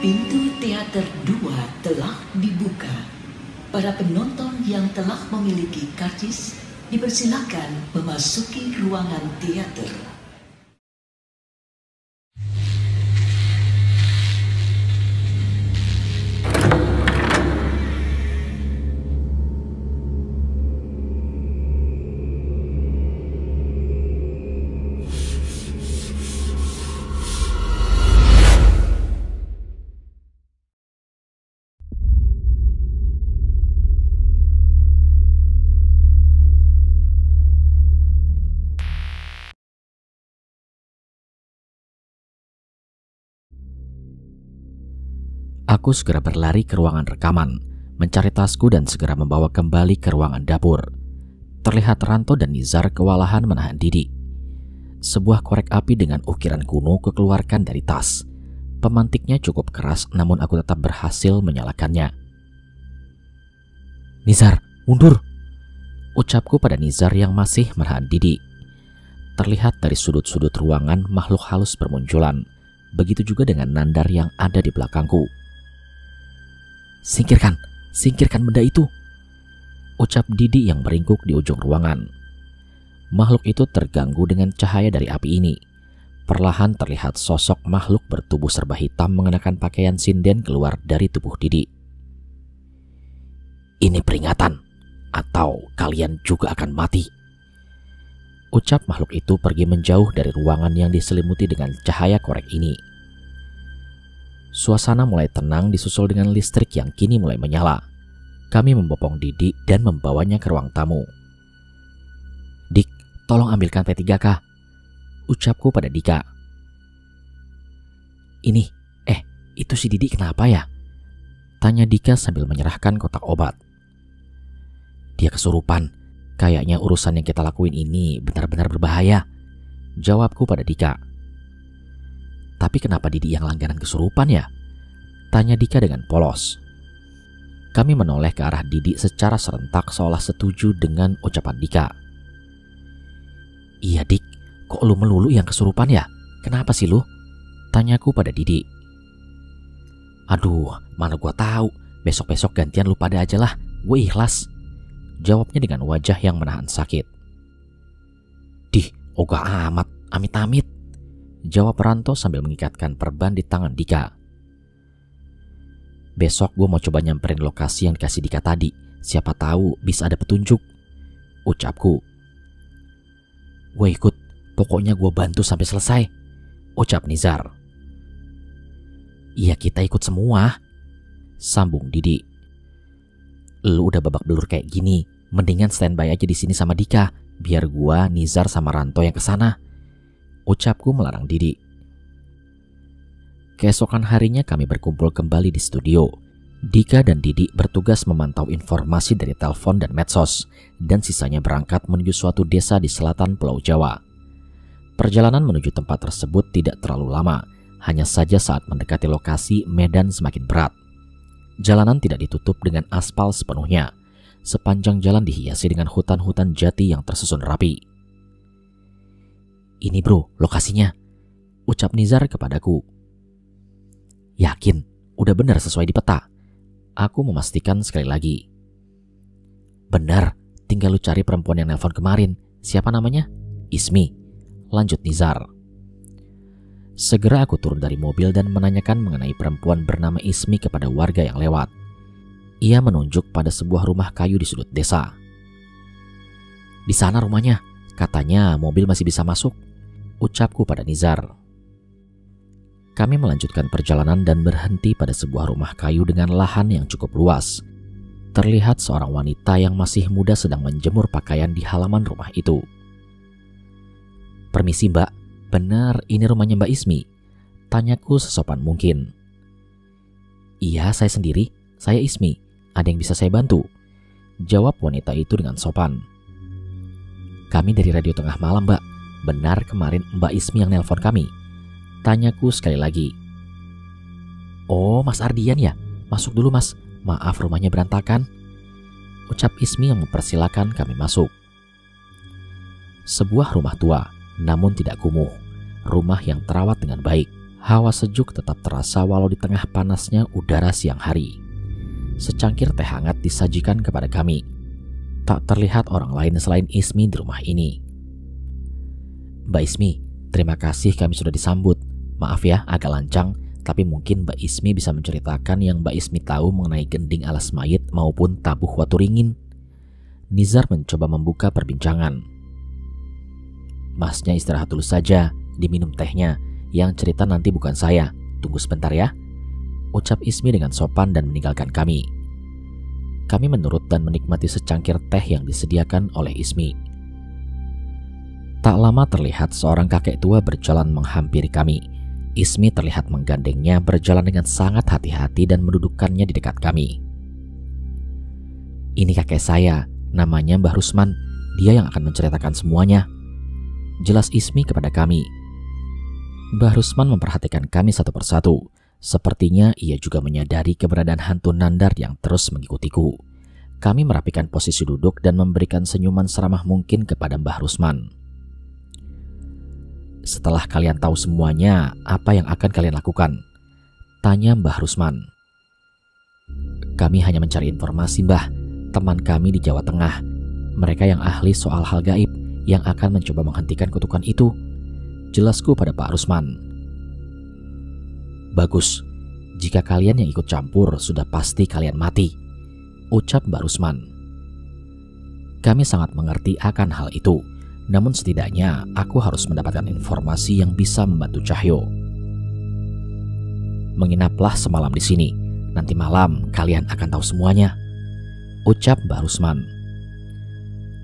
Pintu teater 2 telah dibuka. Para penonton yang telah memiliki karcis dipersilakan memasuki ruangan teater. Aku segera berlari ke ruangan rekaman, mencari tasku dan segera membawa kembali ke ruangan dapur. Terlihat Ranto dan Nizar kewalahan menahan Didi. Sebuah korek api dengan ukiran kuno kukeluarkan dari tas. Pemantiknya cukup keras, namun aku tetap berhasil menyalakannya. "Nizar, mundur!" ucapku pada Nizar yang masih menahan Didi. Terlihat dari sudut-sudut ruangan makhluk halus bermunculan. Begitu juga dengan Nandar yang ada di belakangku. Singkirkan benda itu!" ucap Didi yang meringkuk di ujung ruangan. Makhluk itu terganggu dengan cahaya dari api ini. Perlahan terlihat sosok makhluk bertubuh serba hitam mengenakan pakaian sinden keluar dari tubuh Didi. "Ini peringatan, atau kalian juga akan mati," ucap makhluk itu pergi menjauh dari ruangan yang diselimuti dengan cahaya korek ini. Suasana mulai tenang disusul dengan listrik yang kini mulai menyala. Kami membopong Didi dan membawanya ke ruang tamu. "Dik, tolong ambilkan P3K," ucapku pada Dika. Itu si Didi kenapa ya?" tanya Dika sambil menyerahkan kotak obat. "Dia kesurupan. Kayaknya urusan yang kita lakuin ini benar-benar berbahaya," jawabku pada Dika. "Tapi kenapa Didi yang langganan kesurupan ya?" tanya Dika dengan polos. Kami menoleh ke arah Didi secara serentak seolah setuju dengan ucapan Dika. "Iya Dik, kok lu melulu yang kesurupan ya? Kenapa sih lu?" tanyaku pada Didi. "Aduh, mana gua tahu. Besok-besok gantian lu pada aja lah, gue ikhlas," jawabnya dengan wajah yang menahan sakit. "Dih, ogah amat, amit-amit," jawab Ranto sambil mengikatkan perban di tangan Dika. "Besok gue mau coba nyamperin lokasi yang dikasih Dika tadi. Siapa tahu bisa ada petunjuk," ucapku. "Gue ikut, pokoknya gue bantu sampai selesai," ucap Nizar. "Iya, kita ikut semua," sambung Didi. "Lu udah babak belur kayak gini, mendingan standby aja di sini sama Dika, biar gua, Nizar sama Ranto yang kesana," ucapku melarang Didi. Keesokan harinya kami berkumpul kembali di studio. Dika dan Didi bertugas memantau informasi dari telepon dan medsos, dan sisanya berangkat menuju suatu desa di selatan Pulau Jawa. Perjalanan menuju tempat tersebut tidak terlalu lama, hanya saja saat mendekati lokasi medan semakin berat. Jalanan tidak ditutup dengan aspal sepenuhnya. Sepanjang jalan dihiasi dengan hutan-hutan jati yang tersusun rapi. "Ini bro, lokasinya," ucap Nizar kepadaku. "Yakin? Udah benar sesuai di peta?" Aku memastikan sekali lagi. "Benar, tinggal lu cari perempuan yang nelpon kemarin. Siapa namanya?" "Ismi," lanjut Nizar. Segera aku turun dari mobil dan menanyakan mengenai perempuan bernama Ismi kepada warga yang lewat. Ia menunjuk pada sebuah rumah kayu di sudut desa. "Di sana rumahnya, katanya mobil masih bisa masuk," ucapku pada Nizar. Kami melanjutkan perjalanan dan berhenti pada sebuah rumah kayu dengan lahan yang cukup luas. Terlihat seorang wanita yang masih muda sedang menjemur pakaian di halaman rumah itu. "Permisi Mbak, benar ini rumahnya Mbak Ismi?" tanyaku sesopan mungkin. "Iya, saya sendiri, saya Ismi. Ada yang bisa saya bantu?" jawab wanita itu dengan sopan. "Kami dari Radio Tengah Malam Mbak. Benar kemarin Mbak Ismi yang nelpon kami?" tanyaku sekali lagi. "Oh, Mas Ardian ya? Masuk dulu Mas, maaf rumahnya berantakan," ucap Ismi yang mempersilahkan kami masuk. Sebuah rumah tua, namun tidak kumuh. Rumah yang terawat dengan baik. Hawa sejuk tetap terasa walau di tengah panasnya udara siang hari. Secangkir teh hangat disajikan kepada kami. Tak terlihat orang lain selain Ismi di rumah ini. Mbak Ismi, terima kasih kami sudah disambut. Maaf ya agak lancang, tapi mungkin Mbak Ismi bisa menceritakan yang Mbak Ismi tahu mengenai gending alas mayit maupun tabuh watu ringin. Nizar mencoba membuka perbincangan. Masnya istirahat dulu saja, diminum tehnya. Yang cerita nanti bukan saya, tunggu sebentar ya, ucap Ismi dengan sopan dan meninggalkan kami. Kami menurut dan menikmati secangkir teh yang disediakan oleh Ismi. Tak lama terlihat seorang kakek tua berjalan menghampiri kami. Ismi terlihat menggandengnya berjalan dengan sangat hati-hati dan mendudukkannya di dekat kami. Ini kakek saya, namanya Mbah Rusman, dia yang akan menceritakan semuanya, jelas Ismi kepada kami. Mbah Rusman memperhatikan kami satu persatu. Sepertinya ia juga menyadari keberadaan hantu Nandar yang terus mengikutiku. Kami merapikan posisi duduk dan memberikan senyuman seramah mungkin kepada Mbah Rusman. Setelah kalian tahu semuanya, apa yang akan kalian lakukan? Tanya Mbah Rusman. Kami hanya mencari informasi, Mbah. Teman kami di Jawa Tengah. Mereka yang ahli soal hal gaib yang akan mencoba menghentikan kutukan itu, jelasku pada Pak Rusman. Bagus, jika kalian yang ikut campur sudah pasti kalian mati, ucap Mbak Rusman. Kami sangat mengerti akan hal itu, namun setidaknya aku harus mendapatkan informasi yang bisa membantu Cahyo. Menginaplah semalam di sini, nanti malam kalian akan tahu semuanya, ucap Mbak Rusman.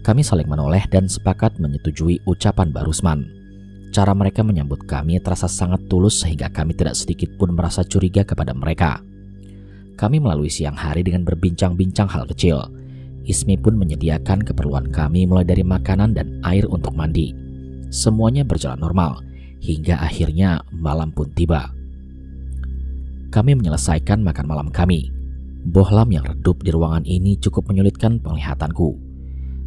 Kami saling menoleh dan sepakat menyetujui ucapan Mbak Rusman. Cara mereka menyambut kami terasa sangat tulus sehingga kami tidak sedikit pun merasa curiga kepada mereka. Kami melalui siang hari dengan berbincang-bincang hal kecil. Ismi pun menyediakan keperluan kami mulai dari makanan dan air untuk mandi. Semuanya berjalan normal hingga akhirnya malam pun tiba. Kami menyelesaikan makan malam kami. Bohlam yang redup di ruangan ini cukup menyulitkan penglihatanku.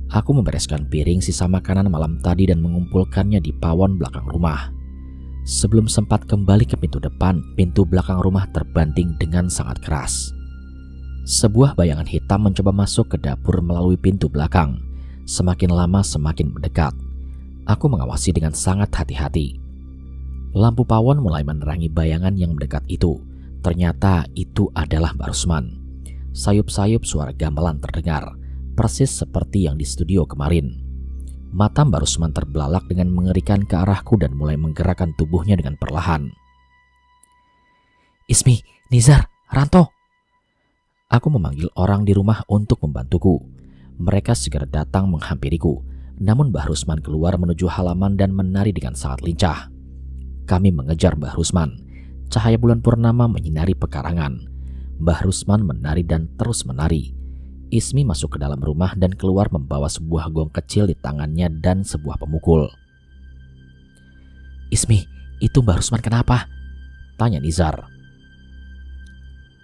Aku membereskan piring sisa makanan malam tadi dan mengumpulkannya di pawon belakang rumah. Sebelum sempat kembali ke pintu depan, pintu belakang rumah terbanting dengan sangat keras. Sebuah bayangan hitam mencoba masuk ke dapur melalui pintu belakang. Semakin lama semakin mendekat. Aku mengawasi dengan sangat hati-hati. Lampu pawon mulai menerangi bayangan yang mendekat itu. Ternyata itu adalah Mbak Rusman. Sayup-sayup suara gamelan terdengar, persis seperti yang di studio kemarin. Mata Mbak Rusman terbelalak dengan mengerikan ke arahku dan mulai menggerakkan tubuhnya dengan perlahan. Ismi, Nizar, Ranto. Aku memanggil orang di rumah untuk membantuku. Mereka segera datang menghampiriku. Namun Mbah Rusman keluar menuju halaman dan menari dengan sangat lincah. Kami mengejar Mbah Rusman. Cahaya bulan purnama menyinari pekarangan. Mbah Rusman menari dan terus menari. Ismi masuk ke dalam rumah dan keluar membawa sebuah gong kecil di tangannya dan sebuah pemukul. Ismi, itu Mbah Rusman kenapa? Tanya Nizar.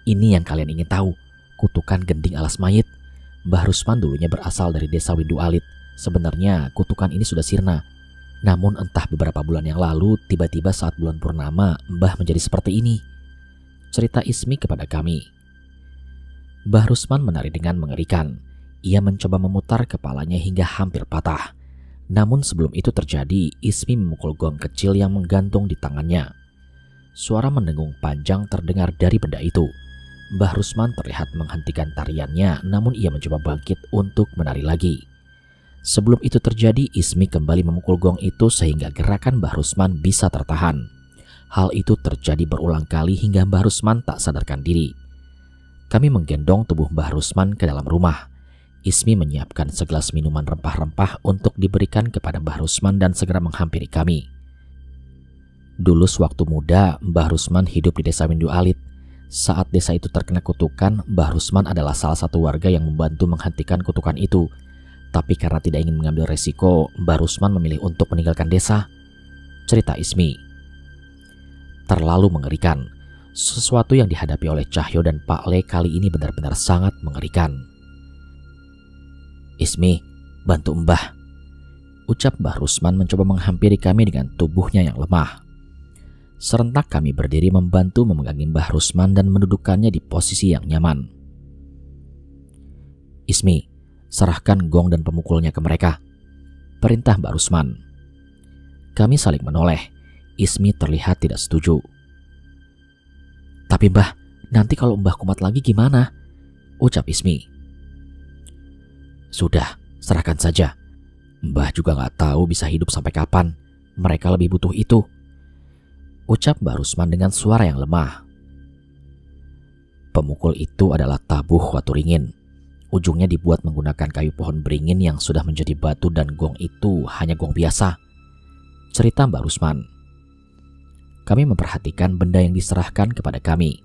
Ini yang kalian ingin tahu, kutukan gending alas mayit. Mbah Rusman dulunya berasal dari desa Windu Alit. Sebenarnya kutukan ini sudah sirna. Namun entah beberapa bulan yang lalu, tiba-tiba saat bulan purnama, Mbah menjadi seperti ini. Cerita Ismi kepada kami. Mbah Rusman menari dengan mengerikan. Ia mencoba memutar kepalanya hingga hampir patah. Namun sebelum itu terjadi, Ismi memukul gong kecil yang menggantung di tangannya. Suara mendengung panjang terdengar dari benda itu. Mbah Rusman terlihat menghentikan tariannya, namun ia mencoba bangkit untuk menari lagi. Sebelum itu terjadi, Ismi kembali memukul gong itu sehingga gerakan Mbah Rusman bisa tertahan. Hal itu terjadi berulang kali hingga Mbah Rusman tak sadarkan diri. Kami menggendong tubuh Mbah Rusman ke dalam rumah. Ismi menyiapkan segelas minuman rempah-rempah untuk diberikan kepada Mbah Rusman dan segera menghampiri kami. Dulu sewaktu muda, Mbah Rusman hidup di desa Windu Alit. Saat desa itu terkena kutukan, Mbah Rusman adalah salah satu warga yang membantu menghentikan kutukan itu. Tapi karena tidak ingin mengambil resiko, Mbah Rusman memilih untuk meninggalkan desa. Cerita Ismi. Terlalu mengerikan. Sesuatu yang dihadapi oleh Cahyo dan Pak Le kali ini benar-benar sangat mengerikan. Ismi, bantu Mbah, ucap Mbah Rusman mencoba menghampiri kami dengan tubuhnya yang lemah. Serentak kami berdiri membantu memegangi Mbah Rusman dan mendudukkannya di posisi yang nyaman. "Ismi, serahkan gong dan pemukulnya ke mereka," perintah Mbah Rusman. Kami saling menoleh. Ismi terlihat tidak setuju. "Tapi Mbah, nanti kalau Mbah kumat lagi gimana?" ucap Ismi. "Sudah, serahkan saja. Mbah juga gak tahu bisa hidup sampai kapan. Mereka lebih butuh itu," ucap Mbah Rusman dengan suara yang lemah. Pemukul itu adalah tabuh waturingin. Ujungnya dibuat menggunakan kayu pohon beringin yang sudah menjadi batu dan gong itu hanya gong biasa, cerita Mbah Rusman. Kami memperhatikan benda yang diserahkan kepada kami.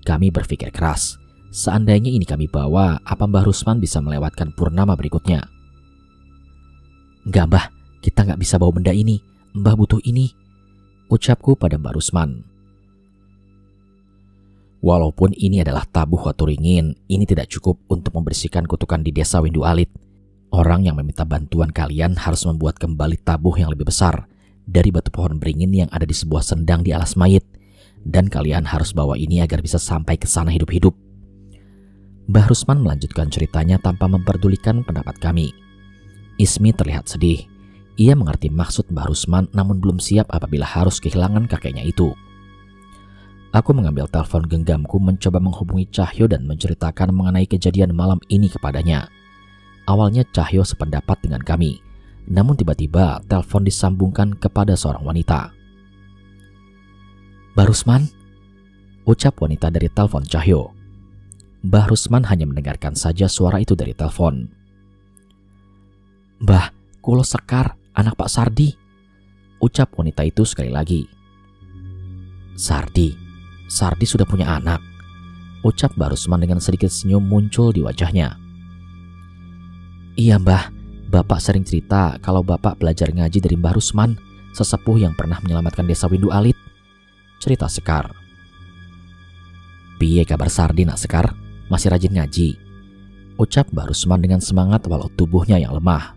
Kami berpikir keras, seandainya ini kami bawa, apa Mbah Rusman bisa melewatkan purnama berikutnya? "Enggak Mbah, kita nggak bisa bawa benda ini. Mbah butuh ini," ucapku pada Mbah Rusman. Walaupun ini adalah tabuh waturingin, ini tidak cukup untuk membersihkan kutukan di desa Windu Alit. Orang yang meminta bantuan kalian harus membuat kembali tabuh yang lebih besar dari batu pohon beringin yang ada di sebuah sendang di alas mayit. Dan kalian harus bawa ini agar bisa sampai ke sana hidup-hidup. Mbah Rusman melanjutkan ceritanya tanpa memperdulikan pendapat kami. Ismi terlihat sedih. Ia mengerti maksud Mbah Rusman namun belum siap apabila harus kehilangan kakeknya itu. Aku mengambil telepon genggamku mencoba menghubungi Cahyo dan menceritakan mengenai kejadian malam ini kepadanya. Awalnya Cahyo sependapat dengan kami, namun tiba-tiba telepon disambungkan kepada seorang wanita. "Mbah Rusman?" ucap wanita dari telepon Cahyo. Mbah Rusman hanya mendengarkan saja suara itu dari telepon. "Mbah, kulo Sekar, anak Pak Sardi," ucap wanita itu sekali lagi. Sardi sudah punya anak," ucap Mbah Rusman dengan sedikit senyum muncul di wajahnya. "Iya Mbah, Bapak sering cerita kalau Bapak belajar ngaji dari Mbah Rusman, sesepuh yang pernah menyelamatkan desa Windu Alit," cerita Sekar. "Piye kabar Sardi nak Sekar? Masih rajin ngaji?" ucap Mbah Rusman dengan semangat walau tubuhnya yang lemah.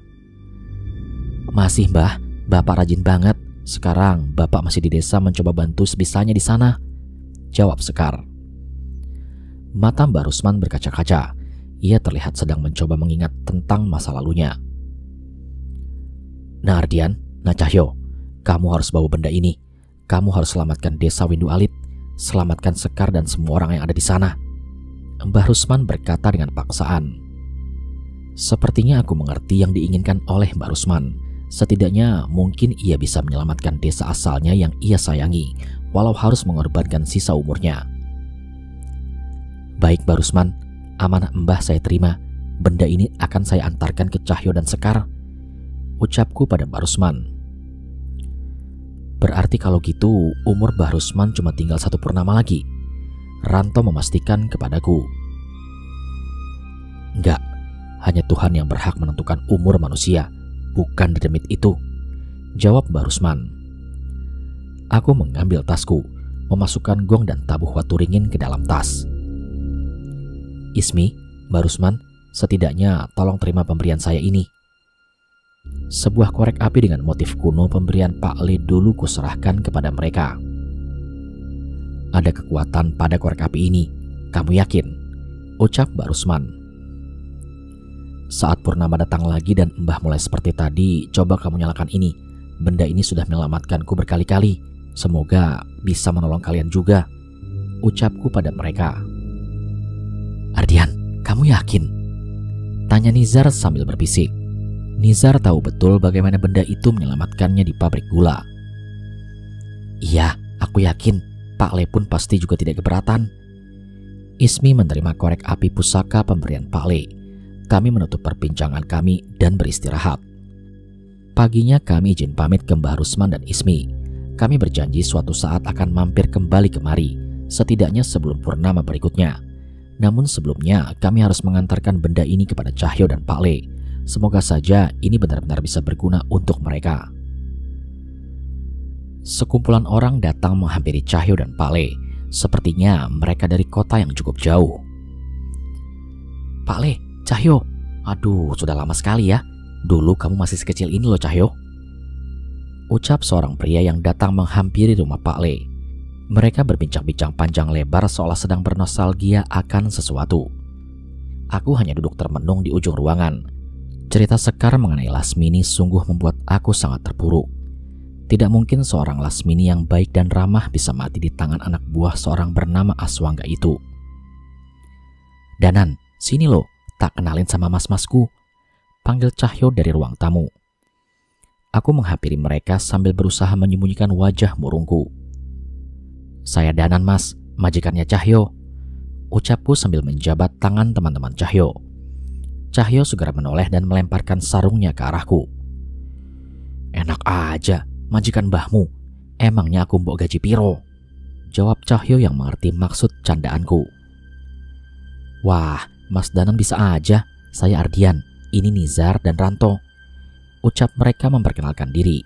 "Masih Mbah, Bapak rajin banget. Sekarang Bapak masih di desa mencoba bantu sebisanya di sana," jawab Sekar. Mata Mbah Rusman berkaca-kaca. Ia terlihat sedang mencoba mengingat tentang masa lalunya. "Nah Ardian, nah Cahyo, kamu harus bawa benda ini. Kamu harus selamatkan desa Windu Alit. Selamatkan Sekar dan semua orang yang ada di sana," Mbah Rusman berkata dengan paksaan. Sepertinya aku mengerti yang diinginkan oleh Mbah Rusman. Setidaknya mungkin ia bisa menyelamatkan desa asalnya yang ia sayangi, walau harus mengorbankan sisa umurnya. "Baik Mbah Rusman, amanah Mbah saya terima. Benda ini akan saya antarkan ke Cahyo dan Sekar," ucapku pada Mbah Rusman. "Berarti kalau gitu umur Mbah Rusman cuma tinggal 1 purnama lagi," Ranto memastikan kepadaku. "Enggak, hanya Tuhan yang berhak menentukan umur manusia, bukan dedemit itu," jawab Mbah Rusman. Aku mengambil tasku, memasukkan gong dan tabuh waturingin ke dalam tas. "Ismi, Mbah Rusman, setidaknya tolong terima pemberian saya ini." Sebuah korek api dengan motif kuno pemberian Pak Le dulu kuserahkan kepada mereka. "Ada kekuatan pada korek api ini, kamu yakin?" ucap Mbah Rusman. "Saat purnama datang lagi dan Mbah mulai seperti tadi, coba kamu nyalakan ini. Benda ini sudah menyelamatkanku berkali-kali. Semoga bisa menolong kalian juga," ucapku pada mereka. "Ardian, kamu yakin?" tanya Nizar sambil berbisik. Nizar tahu betul bagaimana benda itu menyelamatkannya di pabrik gula. "Iya, aku yakin. Pak Le pun pasti juga tidak keberatan." Ismi menerima korek api pusaka pemberian Pak Le. Kami menutup perbincangan kami dan beristirahat. Paginya kami izin pamit ke Mbah Rusman dan Ismi. Kami berjanji suatu saat akan mampir kembali kemari, setidaknya sebelum purnama berikutnya. Namun sebelumnya kami harus mengantarkan benda ini kepada Cahyo dan Pak Le. Semoga saja ini benar-benar bisa berguna untuk mereka. Sekumpulan orang datang menghampiri Cahyo dan Pak Le. Sepertinya mereka dari kota yang cukup jauh. "Pak Le, Cahyo, aduh sudah lama sekali ya. Dulu kamu masih sekecil ini loh Cahyo," ucap seorang pria yang datang menghampiri rumah Pak Le. Mereka berbincang-bincang panjang lebar seolah sedang bernostalgia akan sesuatu. Aku hanya duduk termenung di ujung ruangan. Cerita Sekar mengenai Lasmini sungguh membuat aku sangat terpuruk. Tidak mungkin seorang Lasmini yang baik dan ramah bisa mati di tangan anak buah seorang bernama Aswangga itu. "Danan, sini lo, tak kenalin sama mas-masku," panggil Cahyo dari ruang tamu. Aku menghampiri mereka sambil berusaha menyembunyikan wajah murungku. "Saya Danan mas, majikannya Cahyo," ucapku sambil menjabat tangan teman-teman Cahyo. Cahyo segera menoleh dan melemparkan sarungnya ke arahku. "Enak aja, majikan mbahmu. Emangnya aku mbok gaji piro?" jawab Cahyo yang mengerti maksud candaanku. "Wah, Mas Danan bisa aja. Saya Ardian, ini Nizar dan Ranto," ucap mereka memperkenalkan diri.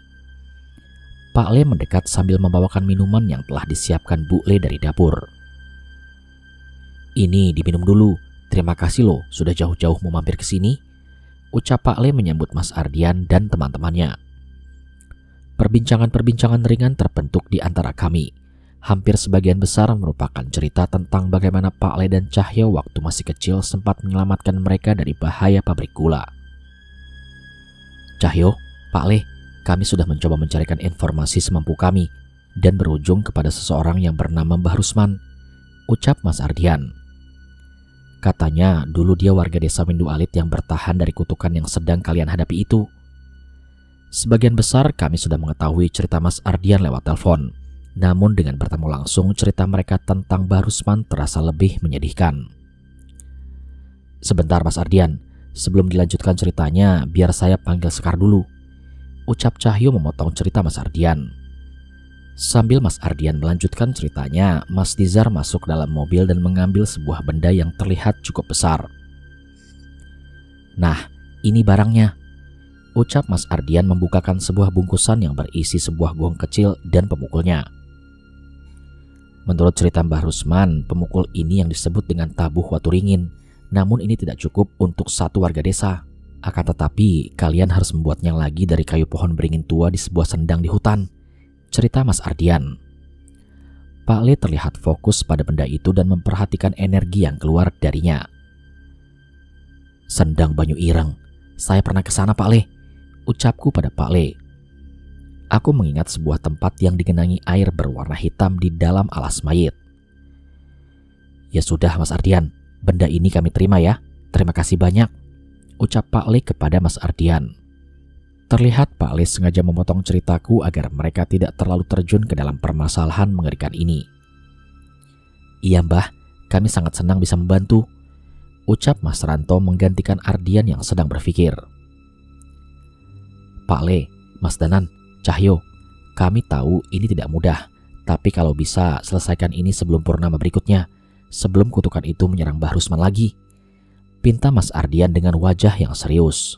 Pak Le mendekat sambil membawakan minuman yang telah disiapkan Bu Le dari dapur. "Ini diminum dulu. Terima kasih loh sudah jauh-jauh mau mampir ke sini," ucap Pak Le menyambut Mas Ardian dan teman-temannya. Perbincangan-perbincangan ringan terbentuk di antara kami. Hampir sebagian besar merupakan cerita tentang bagaimana Pak Le dan Cahyo waktu masih kecil sempat menyelamatkan mereka dari bahaya pabrik gula. "Cahyo, Pak Le, kami sudah mencoba mencarikan informasi semampu kami dan berujung kepada seseorang yang bernama Mbah Rusman," ucap Mas Ardian. "Katanya dulu dia warga desa Windu Alit yang bertahan dari kutukan yang sedang kalian hadapi itu." Sebagian besar kami sudah mengetahui cerita Mas Ardian lewat telepon. Namun dengan bertemu langsung cerita mereka tentang Mbah Rusman terasa lebih menyedihkan. "Sebentar Mas Ardian, sebelum dilanjutkan ceritanya biar saya panggil Sekar dulu," ucap Cahyo memotong cerita Mas Ardian. Sambil Mas Ardian melanjutkan ceritanya, Mas Nizar masuk dalam mobil dan mengambil sebuah benda yang terlihat cukup besar. "Nah, ini barangnya," ucap Mas Ardian membukakan sebuah bungkusan yang berisi sebuah gong kecil dan pemukulnya. Menurut cerita Mbah Rusman, pemukul ini yang disebut dengan tabuh Waturingin. Namun ini tidak cukup untuk satu warga desa. Akan tetapi kalian harus membuatnya lagi dari kayu pohon beringin tua di sebuah sendang di hutan, cerita Mas Ardian. Pak Le terlihat fokus pada benda itu dan memperhatikan energi yang keluar darinya. "Sendang Banyu Ireng. Saya pernah ke sana Pak Le," ucapku pada Pak Le. Aku mengingat sebuah tempat yang digenangi air berwarna hitam di dalam alas mayit. "Ya sudah Mas Ardian, benda ini kami terima ya. Terima kasih banyak," ucap Pak Le kepada Mas Ardian. Terlihat Pak Le sengaja memotong ceritaku agar mereka tidak terlalu terjun ke dalam permasalahan mengerikan ini. "Iya Mbah, kami sangat senang bisa membantu," ucap Mas Ranto menggantikan Ardian yang sedang berpikir. "Pak Le, Mas Danan, Cahyo, kami tahu ini tidak mudah, tapi kalau bisa selesaikan ini sebelum purnama berikutnya, sebelum kutukan itu menyerang Mbah Rusman lagi," pinta Mas Ardian dengan wajah yang serius.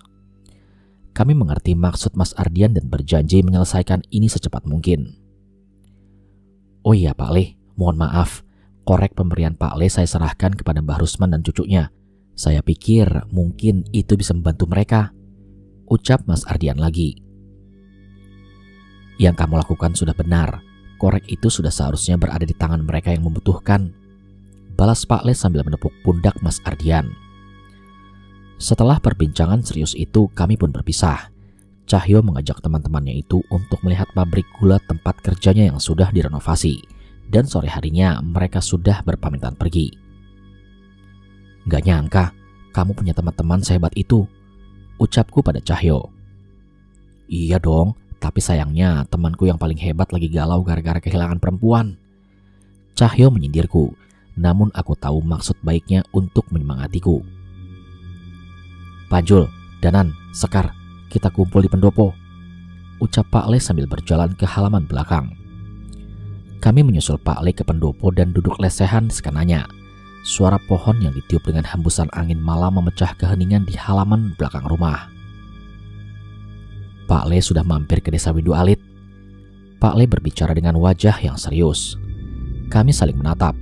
Kami mengerti maksud Mas Ardian dan berjanji menyelesaikan ini secepat mungkin. "Oh iya Pak Le, mohon maaf, korek pemberian Pak Le saya serahkan kepada Mbah Rusman dan cucunya. Saya pikir mungkin itu bisa membantu mereka," ucap Mas Ardian lagi. "Yang kamu lakukan sudah benar. Korek itu sudah seharusnya berada di tangan mereka yang membutuhkan," balas Pak Le sambil menepuk pundak Mas Ardian. Setelah perbincangan serius itu, kami pun berpisah. Cahyo mengajak teman-temannya itu untuk melihat pabrik gula tempat kerjanya yang sudah direnovasi, dan sore harinya mereka sudah berpamitan pergi. "Gak nyangka kamu punya teman-teman sehebat itu," ucapku pada Cahyo. "Iya dong, tapi sayangnya temanku yang paling hebat lagi galau gara-gara kehilangan perempuan," Cahyo menyindirku, namun aku tahu maksud baiknya untuk menyemangatiku. "Panjul, Danan, Sekar, kita kumpul di pendopo," ucap Pak Le sambil berjalan ke halaman belakang. Kami menyusul Pak Le ke pendopo dan duduk lesehan di sekanannya. Suara pohon yang ditiup dengan hembusan angin malam memecah keheningan di halaman belakang rumah. Pak Le sudah mampir ke desa Windu Alit. Pak Le berbicara dengan wajah yang serius. Kami saling menatap.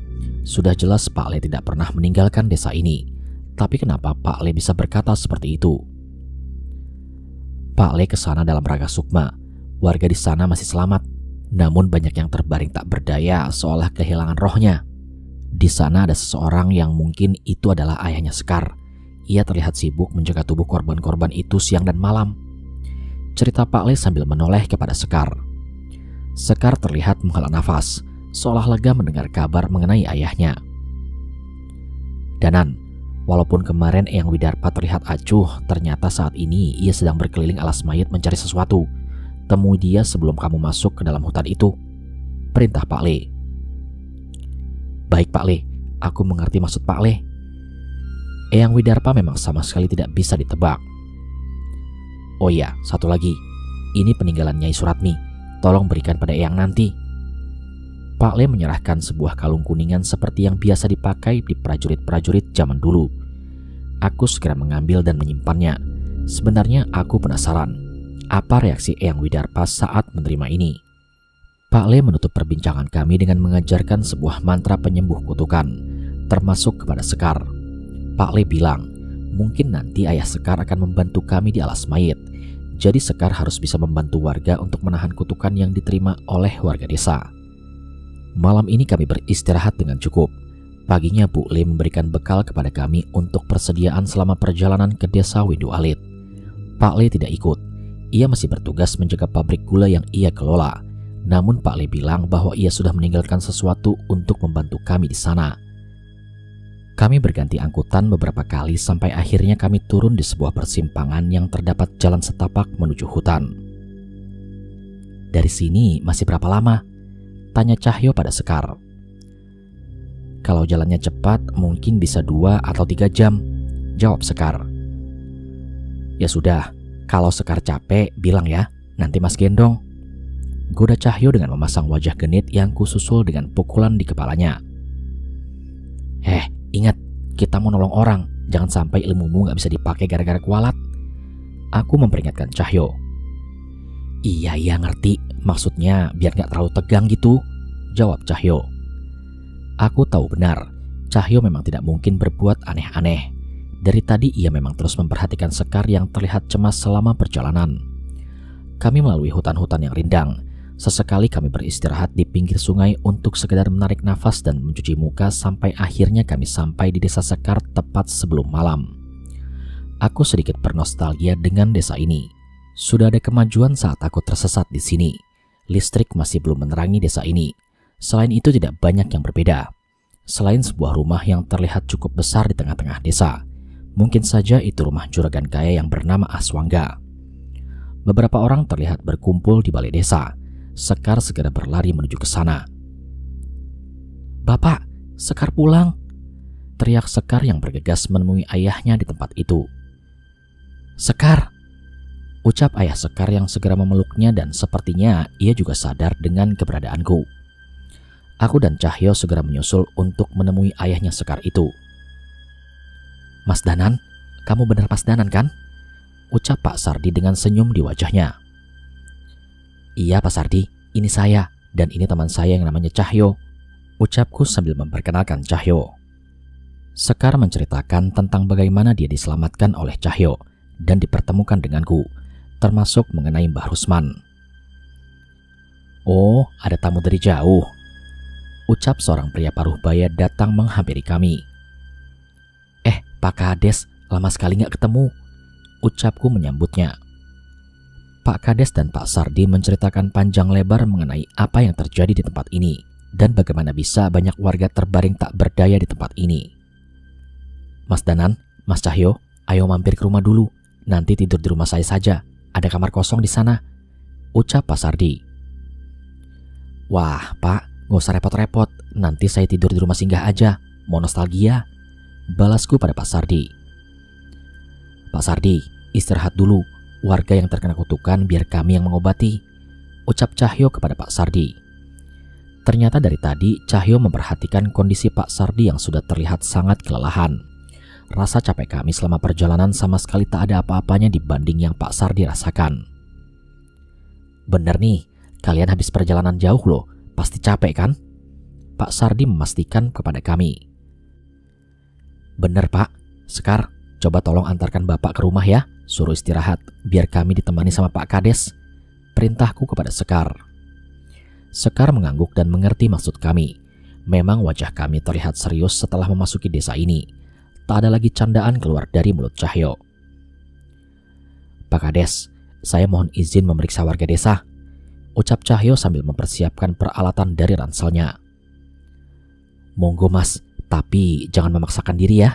Sudah jelas Pak Le tidak pernah meninggalkan desa ini. Tapi kenapa Pak Le bisa berkata seperti itu? "Pak Le ke sana dalam rangka sukma. Warga di sana masih selamat. Namun banyak yang terbaring tak berdaya seolah kehilangan rohnya. Di sana ada seseorang yang mungkin itu adalah ayahnya Sekar. Ia terlihat sibuk menjaga tubuh korban-korban itu siang dan malam. Cerita Pak Le sambil menoleh kepada Sekar. Sekar terlihat menghela nafas, seolah lega mendengar kabar mengenai ayahnya. Danan, walaupun kemarin Eyang Widarpa terlihat acuh, ternyata saat ini ia sedang berkeliling alas mayat mencari sesuatu. Temui dia sebelum kamu masuk ke dalam hutan itu, perintah Pak Le. Baik Pak Le, aku mengerti maksud Pak Le. Eyang Widarpa memang sama sekali tidak bisa ditebak. Oh iya, satu lagi, ini peninggalan Nyai Suratmi, tolong berikan pada Eyang nanti. Pak Le menyerahkan sebuah kalung kuningan seperti yang biasa dipakai di prajurit-prajurit zaman dulu. Aku segera mengambil dan menyimpannya. Sebenarnya aku penasaran, apa reaksi Eyang Widarpa saat menerima ini. Pak Le menutup perbincangan kami dengan mengajarkan sebuah mantra penyembuh kutukan, termasuk kepada Sekar. Pak Le bilang, mungkin nanti ayah Sekar akan membantu kami di alas mayit. Jadi Sekar harus bisa membantu warga untuk menahan kutukan yang diterima oleh warga desa. Malam ini kami beristirahat dengan cukup. Paginya Bu Le memberikan bekal kepada kami untuk persediaan selama perjalanan ke desa Windu Alit. Pak Le tidak ikut. Ia masih bertugas menjaga pabrik gula yang ia kelola. Namun Pak Le bilang bahwa ia sudah meninggalkan sesuatu untuk membantu kami di sana. Kami berganti angkutan beberapa kali sampai akhirnya kami turun di sebuah persimpangan yang terdapat jalan setapak menuju hutan. Dari sini masih berapa lama? Tanya Cahyo pada Sekar. Kalau jalannya cepat mungkin bisa 2 atau 3 jam, jawab Sekar. Ya sudah, kalau Sekar capek bilang ya, nanti Mas gendong. Goda Cahyo dengan memasang wajah genit yang kususul dengan pukulan di kepalanya. Ingat, kita mau nolong orang, jangan sampai ilmumu gak bisa dipakai gara-gara kualat. Aku memperingatkan Cahyo. Iya ngerti, maksudnya biar gak terlalu tegang gitu, jawab Cahyo. Aku tahu benar, Cahyo memang tidak mungkin berbuat aneh-aneh. Dari tadi ia memang terus memperhatikan Sekar yang terlihat cemas selama perjalanan. Kami melalui hutan-hutan yang rindang. Sesekali kami beristirahat di pinggir sungai untuk sekedar menarik nafas dan mencuci muka sampai akhirnya kami sampai di desa Sekar tepat sebelum malam. Aku sedikit bernostalgia dengan desa ini. Sudah ada kemajuan saat aku tersesat di sini. Listrik masih belum menerangi desa ini. Selain itu tidak banyak yang berbeda. Selain sebuah rumah yang terlihat cukup besar di tengah-tengah desa, mungkin saja itu rumah juragan kaya yang bernama Aswangga. Beberapa orang terlihat berkumpul di balai desa. Sekar segera berlari menuju ke sana. Bapak, Sekar pulang, teriak Sekar yang bergegas menemui ayahnya di tempat itu. Sekar, ucap ayah Sekar yang segera memeluknya dan sepertinya ia juga sadar dengan keberadaanku. Aku dan Cahyo segera menyusul untuk menemui ayahnya Sekar itu. Mas Danan, kamu benar Mas Danan kan? Ucap Pak Sardi dengan senyum di wajahnya. Iya Pak Sardi, ini saya dan ini teman saya yang namanya Cahyo, ucapku sambil memperkenalkan Cahyo. Sekar menceritakan tentang bagaimana dia diselamatkan oleh Cahyo dan dipertemukan denganku, termasuk mengenai Mbah Rusman. Oh, ada tamu dari jauh, ucap seorang pria paruh baya datang menghampiri kami. Pak Kades, lama sekali gak ketemu, ucapku menyambutnya. Pak Kades dan Pak Sardi menceritakan panjang lebar mengenai apa yang terjadi di tempat ini dan bagaimana bisa banyak warga terbaring tak berdaya di tempat ini. Mas Danan, Mas Cahyo, ayo mampir ke rumah dulu. Nanti tidur di rumah saya saja. Ada kamar kosong di sana, ucap Pak Sardi. Wah, Pak, gak usah repot-repot. Nanti saya tidur di rumah singgah aja. Mau nostalgia, balasku pada Pak Sardi. Pak Sardi, istirahat dulu. Warga yang terkena kutukan biar kami yang mengobati, ucap Cahyo kepada Pak Sardi. Ternyata dari tadi Cahyo memperhatikan kondisi Pak Sardi yang sudah terlihat sangat kelelahan. Rasa capek kami selama perjalanan sama sekali tak ada apa-apanya dibanding yang Pak Sardi rasakan. Bener nih, kalian habis perjalanan jauh loh, pasti capek kan? Pak Sardi memastikan kepada kami. Bener Pak, Sekar, coba tolong antarkan Bapak ke rumah ya. Suruh istirahat, biar kami ditemani sama Pak Kades, perintahku kepada Sekar. Sekar mengangguk dan mengerti maksud kami. Memang wajah kami terlihat serius setelah memasuki desa ini. Tak ada lagi candaan keluar dari mulut Cahyo. "Pak Kades, saya mohon izin memeriksa warga desa," ucap Cahyo sambil mempersiapkan peralatan dari ranselnya. "Monggo Mas, tapi jangan memaksakan diri ya,"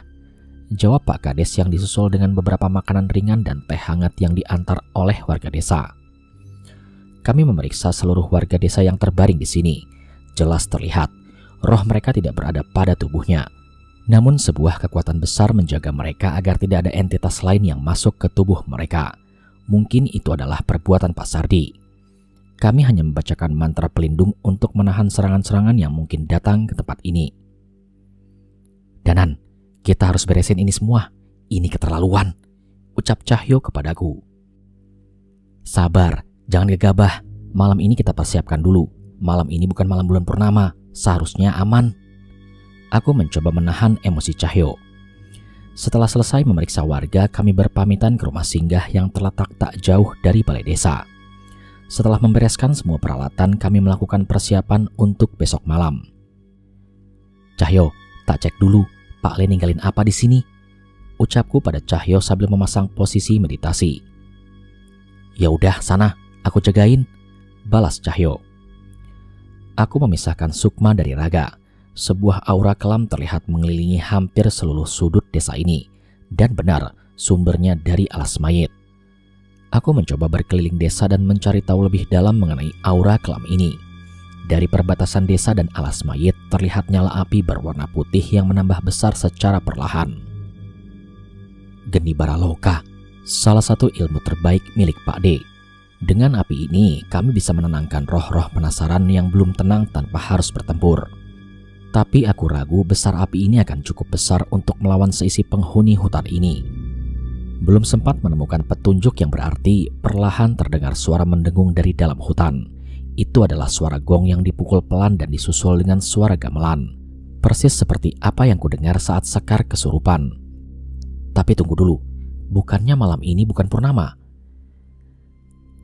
jawab Pak Kades yang disusul dengan beberapa makanan ringan dan teh hangat yang diantar oleh warga desa. Kami memeriksa seluruh warga desa yang terbaring di sini. Jelas terlihat, roh mereka tidak berada pada tubuhnya. Namun sebuah kekuatan besar menjaga mereka agar tidak ada entitas lain yang masuk ke tubuh mereka. Mungkin itu adalah perbuatan Pak Sardi. Kami hanya membacakan mantra pelindung untuk menahan serangan-serangan yang mungkin datang ke tempat ini. "Danan, kita harus beresin ini semua. Ini keterlaluan," ucap Cahyo kepadaku. "Sabar, jangan gegabah. Malam ini kita persiapkan dulu. Malam ini bukan malam bulan purnama. Seharusnya aman." Aku mencoba menahan emosi Cahyo. Setelah selesai memeriksa warga, kami berpamitan ke rumah singgah yang terletak tak jauh dari balai desa. Setelah membereskan semua peralatan, kami melakukan persiapan untuk besok malam. "Cahyo, tak cek dulu, Pak Le ninggalin apa di sini?" ucapku pada Cahyo sambil memasang posisi meditasi. "Ya udah, sana, aku jagain," balas Cahyo. Aku memisahkan Sukma dari Raga. Sebuah aura kelam terlihat mengelilingi hampir seluruh sudut desa ini. Dan benar, sumbernya dari alas mayit. Aku mencoba berkeliling desa dan mencari tahu lebih dalam mengenai aura kelam ini. Dari perbatasan desa dan alas mayit terlihat nyala api berwarna putih yang menambah besar secara perlahan. Geni Baraloka, salah satu ilmu terbaik milik Pak D. Dengan api ini, kami bisa menenangkan roh-roh penasaran yang belum tenang tanpa harus bertempur. Tapi aku ragu besar api ini akan cukup besar untuk melawan seisi penghuni hutan ini. Belum sempat menemukan petunjuk yang berarti, perlahan terdengar suara mendengung dari dalam hutan. Itu adalah suara gong yang dipukul pelan dan disusul dengan suara gamelan. Persis seperti apa yang kudengar saat Sekar kesurupan. Tapi tunggu dulu, bukannya malam ini bukan purnama?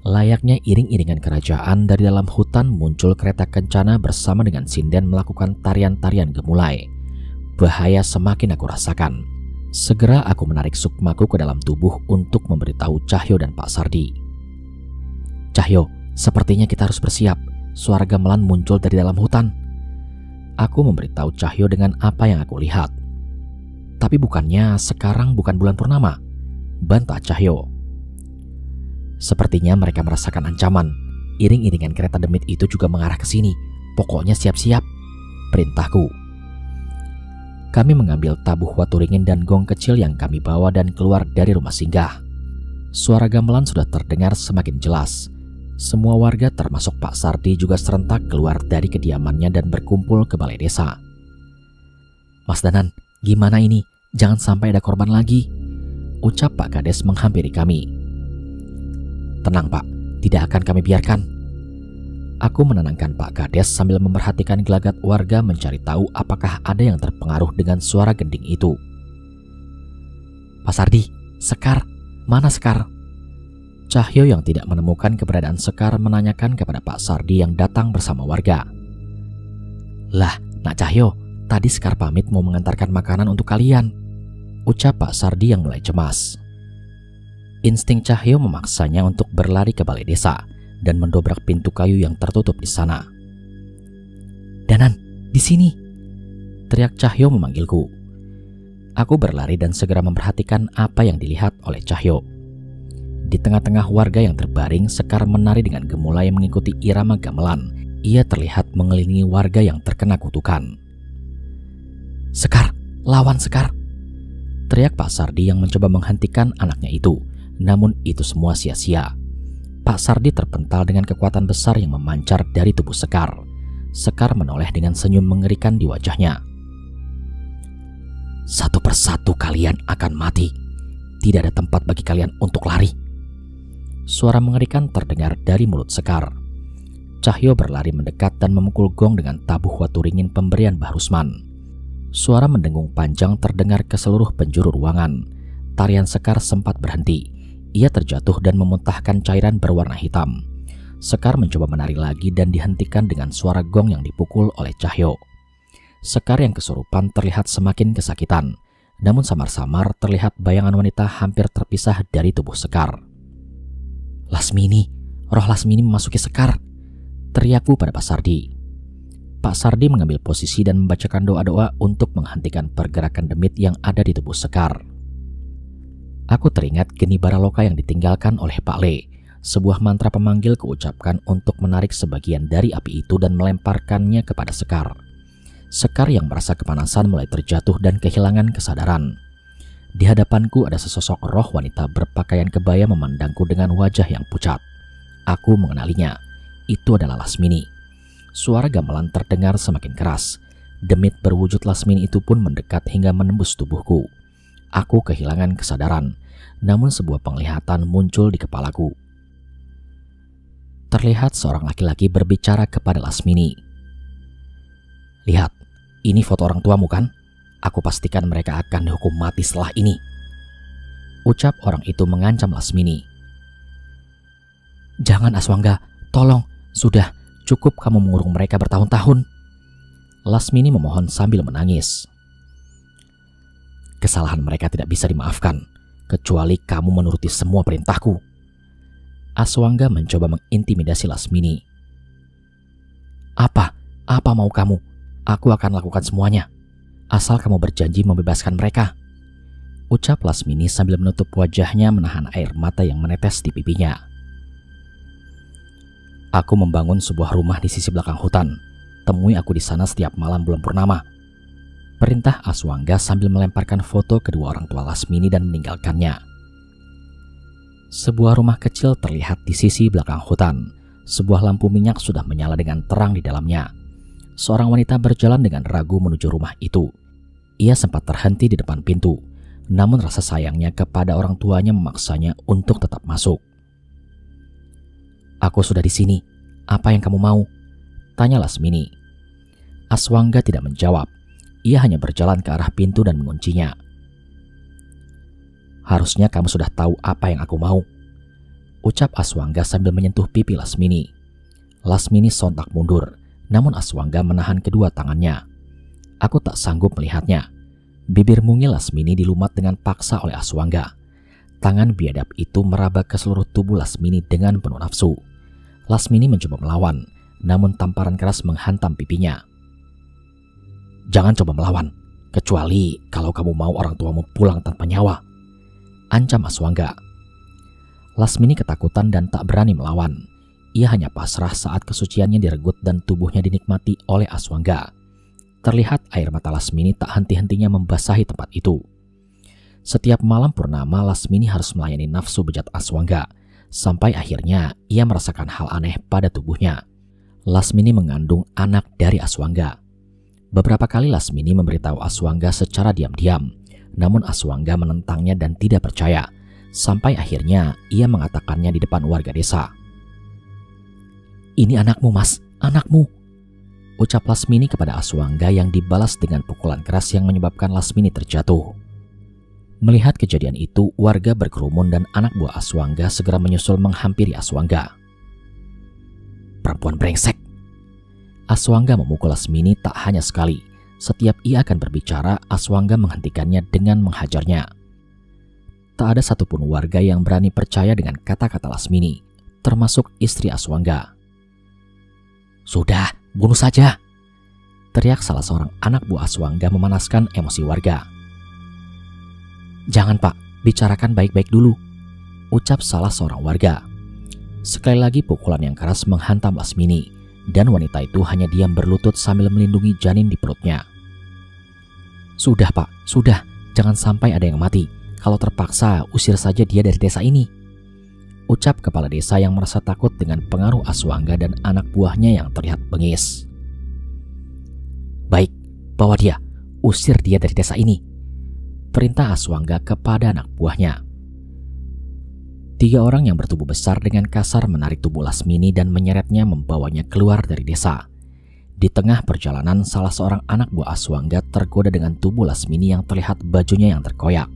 Layaknya iring-iringan kerajaan, dari dalam hutan muncul kereta kencana bersama dengan sinden melakukan tarian-tarian gemulai. Bahaya semakin aku rasakan. Segera aku menarik Sukmaku ke dalam tubuh untuk memberitahu Cahyo dan Pak Sardi. "Cahyo, sepertinya kita harus bersiap. Suara gamelan muncul dari dalam hutan." Aku memberitahu Cahyo dengan apa yang aku lihat. "Tapi bukannya sekarang bukan bulan purnama?" bantah Cahyo. "Sepertinya mereka merasakan ancaman. Iring-iringan kereta demit itu juga mengarah ke sini. Pokoknya siap-siap," perintahku. Kami mengambil tabuh waturingin dan gong kecil yang kami bawa dan keluar dari rumah singgah. Suara gamelan sudah terdengar semakin jelas. Semua warga termasuk Pak Sardi juga serentak keluar dari kediamannya dan berkumpul ke balai desa. "Mas Danan, gimana ini? Jangan sampai ada korban lagi," ucap Pak Kades menghampiri kami. "Tenang Pak, tidak akan kami biarkan." Aku menenangkan Pak Kades sambil memperhatikan gelagat warga mencari tahu apakah ada yang terpengaruh dengan suara gending itu. "Pak Sardi, Sekar, mana Sekar?" Cahyo yang tidak menemukan keberadaan Sekar menanyakan kepada Pak Sardi yang datang bersama warga. "Lah, Nak Cahyo, tadi Sekar pamit mau mengantarkan makanan untuk kalian," ucap Pak Sardi yang mulai cemas. Insting Cahyo memaksanya untuk berlari ke balai desa dan mendobrak pintu kayu yang tertutup di sana. "Danan, di sini!" teriak Cahyo memanggilku. Aku berlari dan segera memperhatikan apa yang dilihat oleh Cahyo. Di tengah-tengah warga yang terbaring, Sekar menari dengan gemulai mengikuti irama gamelan. Ia terlihat mengelilingi warga yang terkena kutukan. "Sekar, lawan Sekar!" teriak Pak Sardi yang mencoba menghentikan anaknya itu. Namun itu semua sia-sia. Pak Sardi terpental dengan kekuatan besar yang memancar dari tubuh Sekar. Sekar menoleh dengan senyum mengerikan di wajahnya. "Satu persatu kalian akan mati. Tidak ada tempat bagi kalian untuk lari." Suara mengerikan terdengar dari mulut Sekar. Cahyo berlari mendekat dan memukul gong dengan tabuh waturingin pemberian Mbah Rusman. Suara mendengung panjang terdengar ke seluruh penjuru ruangan. Tarian Sekar sempat berhenti. Ia terjatuh dan memuntahkan cairan berwarna hitam. Sekar mencoba menari lagi dan dihentikan dengan suara gong yang dipukul oleh Cahyo. Sekar yang kesurupan terlihat semakin kesakitan, namun samar-samar terlihat bayangan wanita hampir terpisah dari tubuh Sekar. "Lasmini, roh Lasmini memasuki Sekar!" teriakku pada Pak Sardi. Pak Sardi mengambil posisi dan membacakan doa-doa untuk menghentikan pergerakan demit yang ada di tubuh Sekar. Aku teringat geni baraloka yang ditinggalkan oleh Pak Le. Sebuah mantra pemanggil kuucapkan untuk menarik sebagian dari api itu dan melemparkannya kepada Sekar. Sekar yang merasa kepanasan mulai terjatuh dan kehilangan kesadaran. Di hadapanku ada sesosok roh wanita berpakaian kebaya memandangku dengan wajah yang pucat. Aku mengenalinya. Itu adalah Lasmini. Suara gamelan terdengar semakin keras. Demit berwujud Lasmini itu pun mendekat hingga menembus tubuhku. Aku kehilangan kesadaran, namun sebuah penglihatan muncul di kepalaku. Terlihat seorang laki-laki berbicara kepada Lasmini. "Lihat, ini foto orang tuamu kan? Aku pastikan mereka akan dihukum mati setelah ini," ucap orang itu mengancam Lasmini. "Jangan Aswangga, tolong, sudah cukup kamu mengurung mereka bertahun-tahun," Lasmini memohon sambil menangis. "Kesalahan mereka tidak bisa dimaafkan, kecuali kamu menuruti semua perintahku." Aswangga mencoba mengintimidasi Lasmini. Apa mau kamu? Aku akan lakukan semuanya. Asal kamu berjanji membebaskan mereka," ucap Lasmini sambil menutup wajahnya menahan air mata yang menetes di pipinya. "Aku membangun sebuah rumah di sisi belakang hutan. Temui aku di sana setiap malam bulan purnama," perintah Aswangga sambil melemparkan foto kedua orang tua Lasmini dan meninggalkannya. Sebuah rumah kecil terlihat di sisi belakang hutan. Sebuah lampu minyak sudah menyala dengan terang di dalamnya. Seorang wanita berjalan dengan ragu menuju rumah itu. Ia sempat terhenti di depan pintu, namun rasa sayangnya kepada orang tuanya memaksanya untuk tetap masuk. "Aku sudah di sini. Apa yang kamu mau?" tanya Lasmini. Aswangga tidak menjawab. Ia hanya berjalan ke arah pintu dan menguncinya. "Harusnya kamu sudah tahu apa yang aku mau," ucap Aswangga sambil menyentuh pipi Lasmini. Lasmini sontak mundur, namun Aswangga menahan kedua tangannya. Aku tak sanggup melihatnya. Bibir mungil Lasmini dilumat dengan paksa oleh Aswangga. Tangan biadab itu meraba ke seluruh tubuh Lasmini dengan penuh nafsu. Lasmini mencoba melawan, namun tamparan keras menghantam pipinya. "Jangan coba melawan, kecuali kalau kamu mau orang tuamu pulang tanpa nyawa," ancam Aswangga. Lasmini ketakutan dan tak berani melawan. Ia hanya pasrah saat kesuciannya diregut dan tubuhnya dinikmati oleh Aswangga. Terlihat air mata Lasmini tak henti-hentinya membasahi tempat itu. Setiap malam purnama Lasmini harus melayani nafsu bejat Aswangga, sampai akhirnya ia merasakan hal aneh pada tubuhnya. Lasmini mengandung anak dari Aswangga. Beberapa kali Lasmini memberitahu Aswangga secara diam-diam, namun Aswangga menentangnya dan tidak percaya, sampai akhirnya ia mengatakannya di depan warga desa. "Ini anakmu, Mas, anakmu," ucap Lasmini kepada Aswangga yang dibalas dengan pukulan keras yang menyebabkan Lasmini terjatuh. Melihat kejadian itu, warga berkerumun dan anak buah Aswangga segera menyusul menghampiri Aswangga. "Perempuan brengsek!" Aswangga memukul Lasmini tak hanya sekali. Setiap ia akan berbicara, Aswangga menghentikannya dengan menghajarnya. Tak ada satupun warga yang berani percaya dengan kata-kata Lasmini, termasuk istri Aswangga. "Sudah, bunuh saja!" teriak salah seorang anak buah Aswangga memanaskan emosi warga. "Jangan Pak, bicarakan baik-baik dulu," ucap salah seorang warga. Sekali lagi pukulan yang keras menghantam Lasmini, dan wanita itu hanya diam berlutut sambil melindungi janin di perutnya. "Sudah Pak, sudah, jangan sampai ada yang mati. Kalau terpaksa, usir saja dia dari desa ini," ucap kepala desa yang merasa takut dengan pengaruh Aswangga dan anak buahnya yang terlihat bengis. "Baik, bawa dia, usir dia dari desa ini," perintah Aswangga kepada anak buahnya. 3 orang yang bertubuh besar dengan kasar menarik tubuh Lasmini dan menyeretnya membawanya keluar dari desa. Di tengah perjalanan, salah seorang anak buah Aswangga tergoda dengan tubuh Lasmini yang terlihat bajunya yang terkoyak.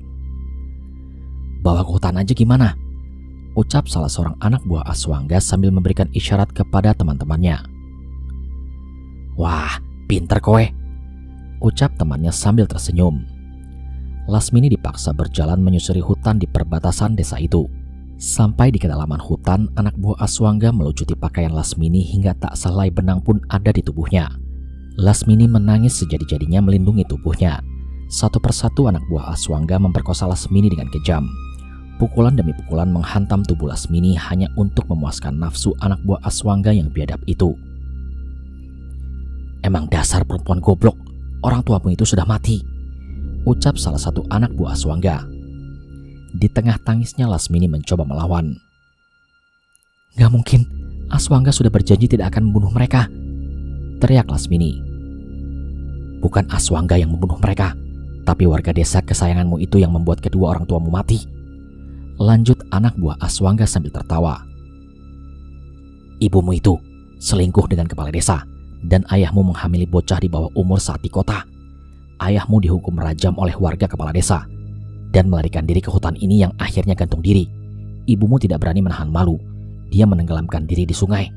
"Bawa ke hutan aja gimana?" ucap salah seorang anak buah Aswangga sambil memberikan isyarat kepada teman-temannya. Wah, pinter kowe, ucap temannya sambil tersenyum. Lasmini dipaksa berjalan menyusuri hutan di perbatasan desa itu. Sampai di kedalaman hutan, anak buah Aswangga melucuti pakaian Lasmini hingga tak selai benang pun ada di tubuhnya. Lasmini menangis sejadi-jadinya melindungi tubuhnya. Satu persatu anak buah Aswangga memperkosa Lasmini dengan kejam. Pukulan demi pukulan menghantam tubuh Lasmini hanya untuk memuaskan nafsu anak buah Aswangga yang biadab itu. Emang dasar perempuan goblok, orang tuamu itu sudah mati, ucap salah satu anak buah Aswangga. Di tengah tangisnya Lasmini mencoba melawan. Gak mungkin, Aswangga sudah berjanji tidak akan membunuh mereka, teriak Lasmini. Bukan Aswangga yang membunuh mereka, tapi warga desa kesayanganmu itu yang membuat kedua orang tuamu mati, lanjut anak buah Aswangga sambil tertawa. Ibumu itu selingkuh dengan kepala desa, dan ayahmu menghamili bocah di bawah umur saat di kota. Ayahmu dihukum rajam oleh warga kepala desa dan melarikan diri ke hutan ini yang akhirnya gantung diri. Ibumu tidak berani menahan malu. Dia menenggelamkan diri di sungai.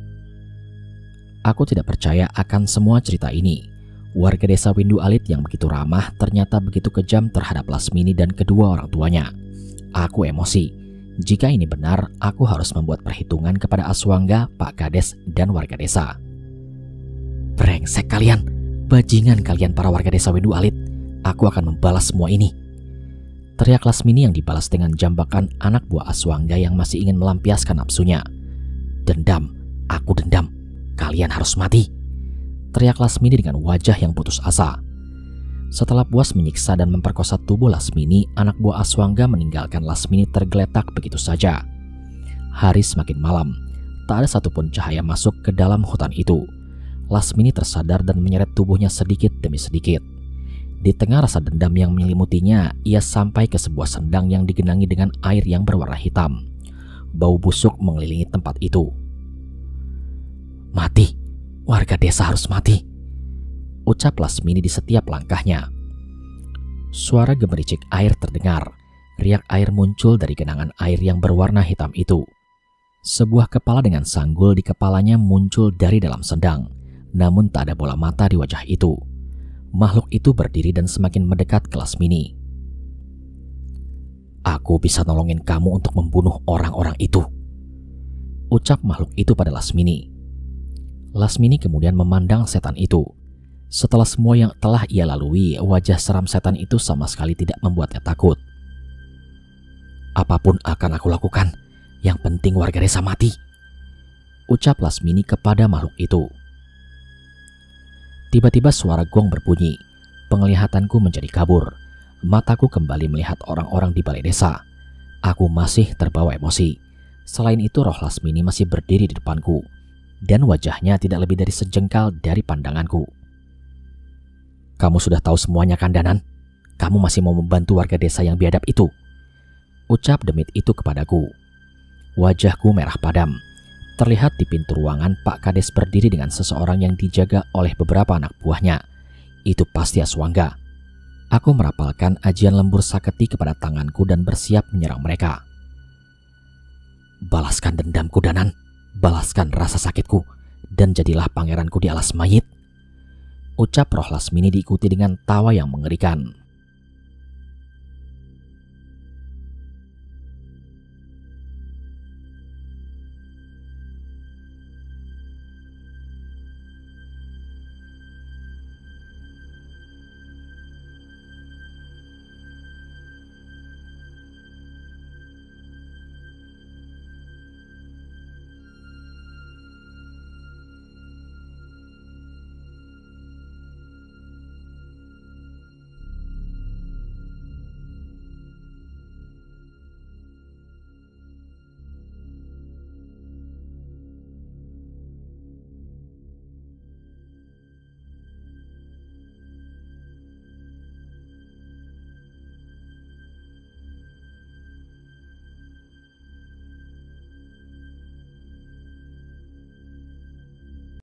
Aku tidak percaya akan semua cerita ini. Warga desa Windu Alit yang begitu ramah ternyata begitu kejam terhadap Lasmini dan kedua orang tuanya. Aku emosi. Jika ini benar, aku harus membuat perhitungan kepada Aswangga, Pak Kades, dan warga desa. Brengsek kalian, bajingan kalian para warga desa Windu Alit. Aku akan membalas semua ini, teriak Lasmini yang dibalas dengan jambakan anak buah Aswangga yang masih ingin melampiaskan nafsunya. Dendam, aku dendam, kalian harus mati, teriak Lasmini dengan wajah yang putus asa. Setelah puas menyiksa dan memperkosa tubuh Lasmini, anak buah Aswangga meninggalkan Lasmini tergeletak begitu saja. Hari semakin malam, tak ada satupun cahaya masuk ke dalam hutan itu. Lasmini tersadar dan menyeret tubuhnya sedikit demi sedikit. Di tengah rasa dendam yang menyelimutinya, ia sampai ke sebuah sendang yang digenangi dengan air yang berwarna hitam. Bau busuk mengelilingi tempat itu. Mati, warga desa harus mati, ucap Lasmini di setiap langkahnya. Suara gemericik air terdengar. Riak air muncul dari genangan air yang berwarna hitam itu. Sebuah kepala dengan sanggul di kepalanya muncul dari dalam sendang. Namun tak ada bola mata di wajah itu. Makhluk itu berdiri dan semakin mendekat ke Lasmini. Aku bisa nolongin kamu untuk membunuh orang-orang itu, ucap makhluk itu pada Lasmini. Lasmini kemudian memandang setan itu. Setelah semua yang telah ia lalui, wajah seram setan itu sama sekali tidak membuatnya takut. Apapun akan aku lakukan, yang penting warga desa mati, ucap Lasmini kepada makhluk itu. Tiba-tiba suara gong berbunyi. Penglihatanku menjadi kabur. Mataku kembali melihat orang-orang di balai desa. Aku masih terbawa emosi. Selain itu, roh Lasmini masih berdiri di depanku. Dan wajahnya tidak lebih dari sejengkal dari pandanganku. Kamu sudah tahu semuanya kan, Danan? Kamu masih mau membantu warga desa yang biadab itu, ucap demit itu kepadaku. Wajahku merah padam. Terlihat di pintu ruangan Pak Kades berdiri dengan seseorang yang dijaga oleh beberapa anak buahnya. Itu pasti Aswangga. Aku merapalkan ajian lembur saketi kepada tanganku dan bersiap menyerang mereka. Balaskan dendamku, Danan. Balaskan rasa sakitku. Dan jadilah pangeranku di alas mayit, ucap roh Lasmini diikuti dengan tawa yang mengerikan.